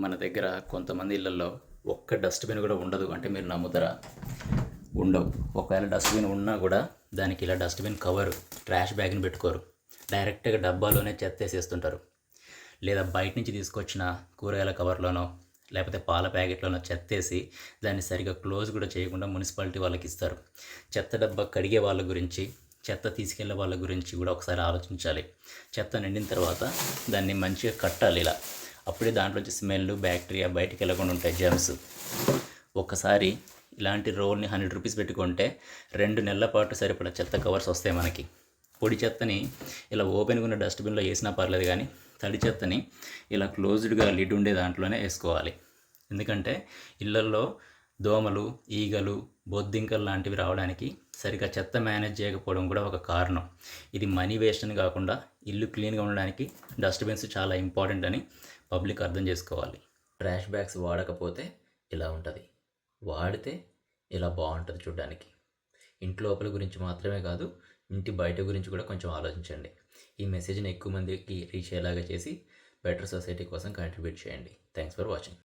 మన దగ్గర కొంతమంది ఇళ్లలో ఒక్క డస్ట్బిన్ కూడా ఉండదు. అంటే మీరు నమ్ముతారా? ఉండవు. ఒకవేళ డస్ట్బిన్ ఉన్నా కూడా దానికి ఇలా డస్ట్బిన్ కవరు, ట్రాష్ బ్యాగ్ని పెట్టుకోరు. డైరెక్ట్గా డబ్బాలోనే చెత్త వేసేస్తుంటారు. లేదా బయట నుంచి తీసుకొచ్చిన కూరగాయల కవర్లోనో లేకపోతే పాల ప్యాకెట్లోనో చెత్త వేసి దాన్ని సరిగా క్లోజ్ కూడా చేయకుండా మున్సిపాలిటీ వాళ్ళకి ఇస్తారు. చెత్త డబ్బా కడిగే వాళ్ళ గురించి, చెత్త తీసుకెళ్లే వాళ్ళ గురించి కూడా ఒకసారి ఆలోచించాలి. చెత్త నిండిన తర్వాత దాన్ని మంచిగా కట్టాలి ఇలా. అప్పుడే దాంట్లోంచి స్మెల్, బ్యాక్టీరియా బయటికి వెళ్ళకుండా ఉంటాయి, జెర్మ్స్. ఒక్కసారి ఇలాంటి రోల్ని 100 రూపీస్ పెట్టుకుంటే 2 నెలల పాటు సరిపడా చెత్త కవర్స్ వస్తాయి మనకి. పొడి చెత్తని ఇలా ఓపెన్గా ఉన్న డస్ట్బిన్లో వేసినా పర్లేదు, కానీ తడి చెత్తని ఇలా క్లోజ్డ్గా లిడ్ ఉండే దాంట్లోనే వేసుకోవాలి. ఎందుకంటే ఇళ్లల్లో దోమలు, ఈగలు, బొద్దింకలు లాంటివి రావడానికి సరిగ్గా చెత్త మేనేజ్ చేయకపోవడం కూడా ఒక కారణం. ఇది మనీ వేస్ట్ అని కాకుండా ఇల్లు క్లీన్గా ఉండడానికి డస్ట్బిన్స్ చాలా ఇంపార్టెంట్ అని పబ్లిక్ అర్థం చేసుకోవాలి. ట్రాష్ బ్యాగ్స్ వాడకపోతే ఇలా ఉంటుంది, వాడితే ఇలా బాగుంటుంది చూడడానికి. ఇంటి లోపల గురించి మాత్రమే కాదు, ఇంటి బయట గురించి కూడా కొంచెం ఆలోచించండి. ఈ మెసేజ్ని ఎక్కువ మందికి రీచ్ అయ్యేలాగా చేసి బెటర్ సొసైటీ కోసం కంట్రిబ్యూట్ చేయండి. Thanks for watching.